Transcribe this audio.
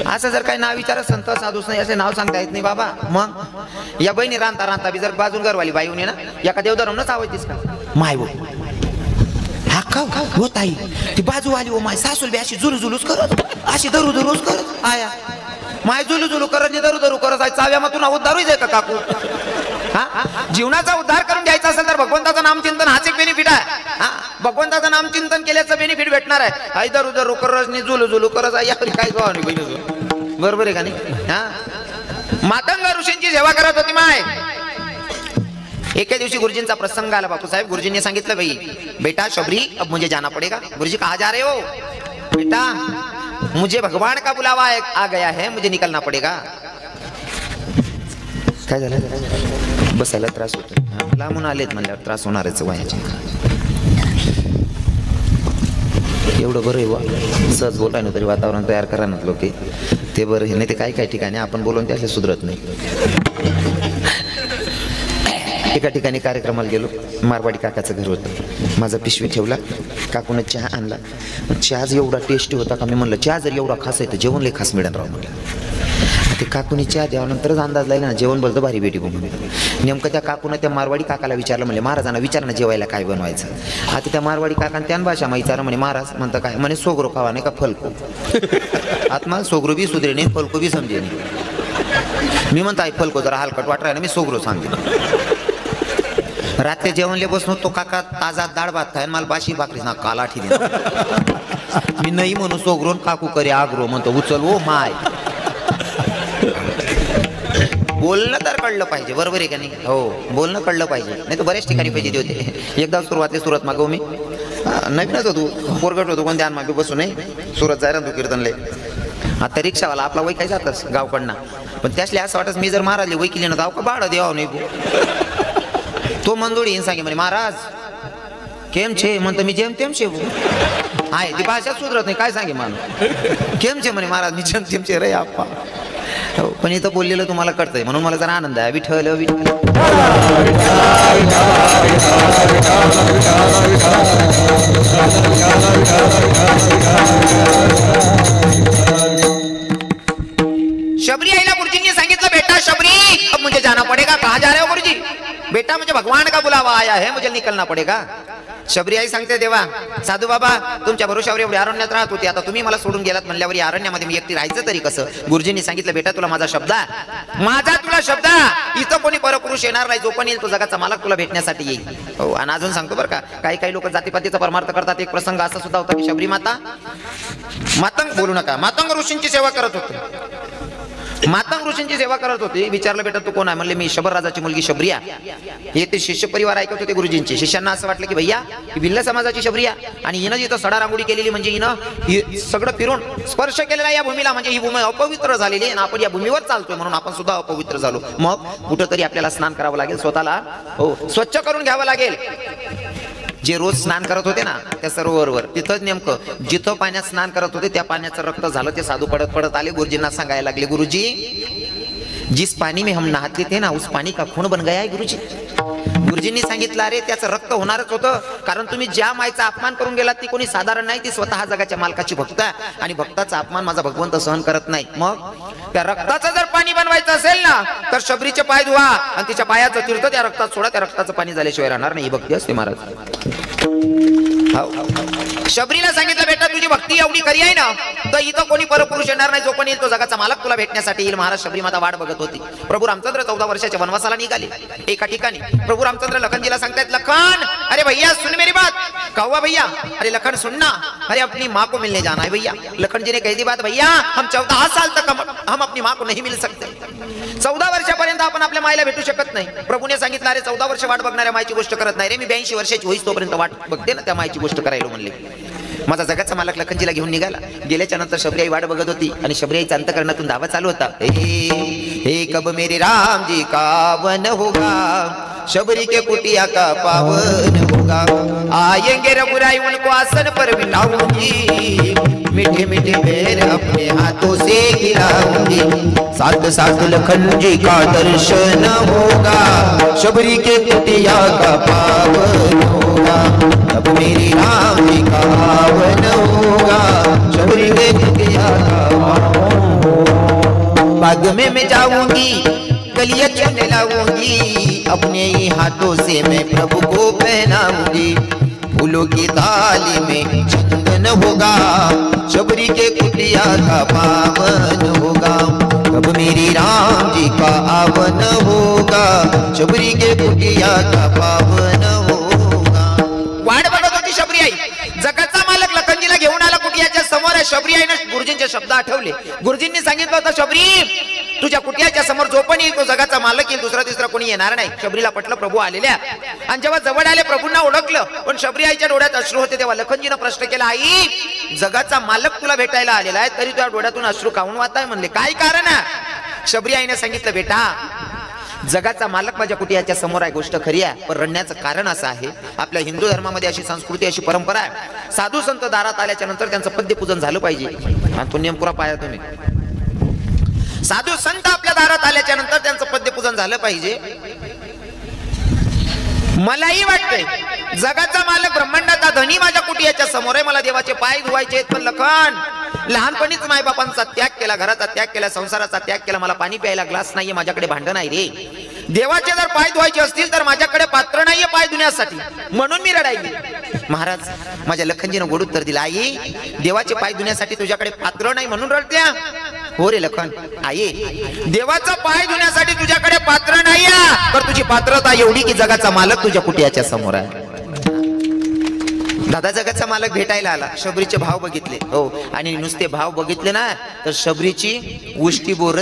असं जर काही नाव विचारत संत साधूस नाही असे नाव सांगता येत नाही बाबा. मग या बहिणी रांता रांता बी जर बाजून घरवाली बाई येऊन ना एका देवधर्मच आवाज का माय वो हा का हो ताई ती बाजूवाली ओ माय सासूल बी अशी जुलू जुलूच करत अशी धरू धरूच करत आया माय जुलू जुलू करत नाही धरू धरू करत आहे चाव्या मग तुला उद्धारूच आहे का काकू. हा जीवनाचा उद्धार करून घ्यायचा असेल तर भगवंताचं नामचिंतन हाच एक बेनिफिट आहे. हा भगवंताचं नामचिंतन केल्याचं बेनिफिट भेटणार आहे. आई धरू धरू करत नाही जुलू जुलू करत आहे यावर काय गवा नाही बहिणी बरोबर आहे का नाही. हा मातंग ऋषींची सेवा करत होती माय. एके दिवशी गुरुजींचा प्रसंग आला. बापू साहेब गुरुजींनी सांगितलं भाई बेटा शबरी अब मुझे जाना पड़ेगा. गुरुजी कहाँ जा रहे हो. बेटा मुझे भगवान का बुलावा आ गया है मुझे निकलना पड़ेगा. काय झालं बसायला त्रास होतो लांबून आलेत म्हणल्यावर त्रास होणारच वयाचे. एवढं बरं आहे वा सहज बोलाय ना तरी वातावरण तयार करा ना लोक ते बरं हे नाही ते काही काही ठिकाणी आपण बोलून ते असे सुधरत नाही. एका ठिकाणी कार्यक्रमाला गेलो. मारवाडी काकाचं घर होतं. माझा पिशवी ठेवला. काकून चहा आणला. चहा एवढा टेस्टी होता का मी म्हणलं चहा जर एवढा खास आहे तर जेवण लय खास मिळेल राव म्हटलं. ते काकूनी चहा द्यावानंतरच अंदाज लागला ना जेवण बोलतं भारी बेटी म्हणून. नेमकं त्या काकूनं त्या मारवाडी काकाला विचारलं म्हणजे महाराजांना विचारणं जेवायला काय बनवायचं. आता त्या मारवाडी काकाने त्यान भाषा मग विचारलं म्हणे महाराज म्हणतं काय म्हणे सोगरो खावा नाही का फलको. आत्मा सोगरो बी सुधरे नाही फलको बी समजे नाही. मी म्हणतो आई फलको जरा हलकट वाट राहिला मी सोगरो सांगते. रात्री जेवणले बसलो तो काका ताजा डाळ भात खाय मला बाशी भाकरी ना कालाठी दे. मी नाही म्हणू सोगरो काकू करे आग्रो म्हणतो उचल ओ माय. बोलणं तर कळलं पाहिजे बरोबर आहे का नाही. हो बोलणं कळलं पाहिजे नाही तर बऱ्याच ठिकाणी पाहिजे होते. एकदा सुरुवात मागव मी नवीनच होतो पोरगट होतो कोणत्या मागे बसू नाही सुरत जायला तू कीर्तनले. आता रिक्षावाला आपला वय काय जातस गावकडनं पण त्यासले असं वाटत मी जर महाराजले वय केली ना गाव का भाडं द्यावं नाही. तो मंदोडी येऊन सांगे म्हणे महाराज केम छे म्हणतो मी जेम तेम शे आहे ती भाषा सुधरत नाही काय सांगे मानू केम छे म्हणे महाराज मी जेम तेम शे रे आप्पा. हो पण इथं बोललेलं तुम्हाला कळतंय म्हणून मला जरा आनंद आहे. विठ्ठल विठ्ठल शबरी आईला गुरुजींनी सांगितलं बेटा शबरी अब मुझे जाना पड़ेगा. कहाँ जा रहे हो गुरुजी. बेटा मुझे भगवान का बुलावा आया है मुझे निकलना पड़ेगा. शबरी आई सांगते देवा साधू बाबा तुमच्या भरोशावर एवढी अरण्यात राहत होती आता तुम्ही मला सोडून गेलात म्हणल्यावर या अरण्यामध्ये मी एकटी राहायचं तरी कसं. गुरुजींनी सांगितलं बेटा तुला माझा शब्द माझा तुला शब्द इथं कोणी परपुरुष येणार नाही. जो पण येईल तो जगाचा मालक तुला भेटण्यासाठी येईल. हो आणि अजून सांगतो बरं का काही लोक जातीपातीचा परमार्थ करतात. एक प्रसंग असा सुद्धा होता की शबरी माता मातंग बोलू नका मातंग ऋषींची सेवा करत होती. मातंग ऋषींची सेवा करत होती. विचारलं बेटा तू कोण आहे म्हणले मी शबर राजाची मुलगी शबरिया. हे ते शिष्य परिवार ऐकत होते गुरुजींचे. शिष्यांना असं वाटलं की भैया ही भिल्ल समाजाची शबरिया आणि हिनं जिथं सडा रांगोळी केलेली म्हणजे हिनं सगळं फिरून स्पर्श केलेला या भूमीला म्हणजे ही भूमी अपवित्र झालेली आणि आपण या भूमीवर चालतोय म्हणून आपण सुद्धा अपवित्र झालो. मग कुठंतरी आपल्याला स्नान करावं लागेल स्वतःला हो स्वच्छ करून घ्यावं लागेल. जे रोज स्नान करत होते ना त्या सरोवरवर तिथंच नेमकं जिथं पाण्यात स्नान करत होते त्या पाण्याचं रक्त झालं. ते साधू पडत पडत आले गुरुजींना सांगायला लागले गुरुजी जिस पानी में हम नहाते थे ना उस पानी का खून बन गया है गुरुजी. गुरुजींनी सांगितलं अरे त्याचं रक्त होणारच होतं कारण तुम्ही ज्या मायचा अपमान करून गेलात ती कोणी साधारण नाही. ती स्वतः जगाच्या मालकाची भक्त आणि भक्ताचा अपमान माझा भगवंत सहन करत नाही. मग त्या रक्ताचं जर पाणी बनवायचं असेल ना तर शबरीचे पाय धुवा आणि तिच्या पायाचं तीर्थ त्या रक्तात सोडा. त्या रक्ताचं पाणी झाल्याशिवाय राहणार नाही. ही भक्ती असते महाराज. शबरीला सांगितलं बेटा तुझी भक्ती एवढी खरी आहे ना तर इथं कोणी परपुरुष येणार नाही. जो पण येईल तो जगाचा मालक तुला भेटण्यासाठी येईल. महाराज शबरी माता वाट बघत होती. प्रभू रामचंद्र 14 वर्षाच्या वनवासाला निघाले. एका ठिकाणी प्रभू रामचंद्र लखनजीला सांगतायत लखन अरे भैया सुन मेरी बात. कौवा भैया अरे लखन सुनना अरे अपनी माँ को मिलने जाना है भैया. लखन जी ने कह दी बात भैया हम 14 साल तक हम अपनी माँ को नहीं मिल सकते. 14 वर्षापर्यंत आपण आपल्या मायला भेटू शकत नाही. प्रभूने सांगितलं अरे 14 वर्ष वाट बघणाऱ्या मायची गोष्ट करत नाही रे मी 82 वर्षाची होईस तोपर्यंत वाट बघते ना त्या मायची गोष्ट करायला म्हणले. माझा जगाचा मालक लखनजीला घेऊन निघाला. गेल्याच्या नंतर शबरी आई वाट बघत होती आणि शबरी आईचा अंतकरणातून धावा चालू होता. हे कब मेरे राम जी का वन होगा शबरी के कुटिया का पावन होगा. आएंगे रघुराई उनको आसन पर बिठाऊंगी मीठे मीठे पैर अपने हाथों से खिलाऊंगी. साथ साथ लखन जी का दर्शन होगा शबरी के कुटिया का पावन होगा. तब मेरी राम जी का पावन होगा शबरी बाग में मैं जाऊंगी, कलियां चुन लाऊंगी, अपने ही हाथों से मैं प्रभु को पहनाऊंगी। फूलों की थाली में चंदन होगा, शबरी के कुटिया का पावन होगा। कब मेरी राम जी का आवन होगा, शबरी के कुटिया का पावन होगा। वाट बघत होती शबरी आई, जगाचा मालक लखनजीला घेऊन आला कुटियाच्या समोर आहे। शबरी आईने गुरुजींचे शब्द आठवले। गुरुजींनी सांगितलं होतं, शबरी तुझ्या कुटियाच्या समोर जो पण येईल तो जगाचा मालक येईल, दुसरा तिसरा कोणी येणार नाही। शबरीला पटलं, प्रभू आलेल्या। आणि जेव्हा जवळ आले, प्रभूंना ओळखलं, पण शबरी आईच्या डोळ्यात अश्रू होते। तेव्हा लखनजीनं प्रश्न केला, आई जगाचा मालक तुला भेटायला आलेला आहे, तरी तुझ्या डोळ्यातून अश्रू काऊन वाहताय? म्हणले, काय कारण आहे? शबरी आईने सांगितलं, बेटा जगाचा मालक माझ्या कुटियाच्या समोर आहे, गोष्ट खरी आहे, पण रडण्याचं कारण असं आहे, आपल्या हिंदू धर्मामध्ये अशी संस्कृती, अशी परंपरा आहे, साधू संत दारात आल्याच्या नंतर त्यांचं पद्यपूजन झालं पाहिजे। आणि तो नियम पुरा पाया तुम्ही। साधू संत आपल्या दारात आल्याच्या नंतर त्यांचं पद्यपूजन झालं पाहिजे। मलाही वाटतंय जगाचा मालक ब्रह्मांडाचा धनी माझ्या कुटियाच्या समोर आहे, मला देवाचे पाय धुवायचे आहेत। पण लखन लहानपणीच मायबापांचा त्याग केला, घराचा त्याग केला, संसाराचा त्याग केला, मला पाणी प्यायला ग्लास नाहीये, माझ्याकडे भांड नाही रे। देवाचे जर पाय धुवायचे असतील तर माझ्याकडे पात्र नाहीये पाय धुण्यासाठी, म्हणून मी रडायली। महाराज माझ्या लखनजीनं गोड उत्तर दिलं, आई देवाचे पाय धुण्यासाठी तुझ्याकडे पात्र नाही म्हणून रडत्या? हो रे लखन, आई देवाचा पाय धुण्यासाठी तुझ्याकडे पात्र नाही, तर तुझी पात्रता एवढी की जगाचा मालक तुझ्या कुटियाच्या समोर आहे। दादा जगाचा मालक भेटायला आला, शबरीचे भाव बघितले, हो, आणि नुसते भाव बघितले ना तर शबरीची उष्टी बोर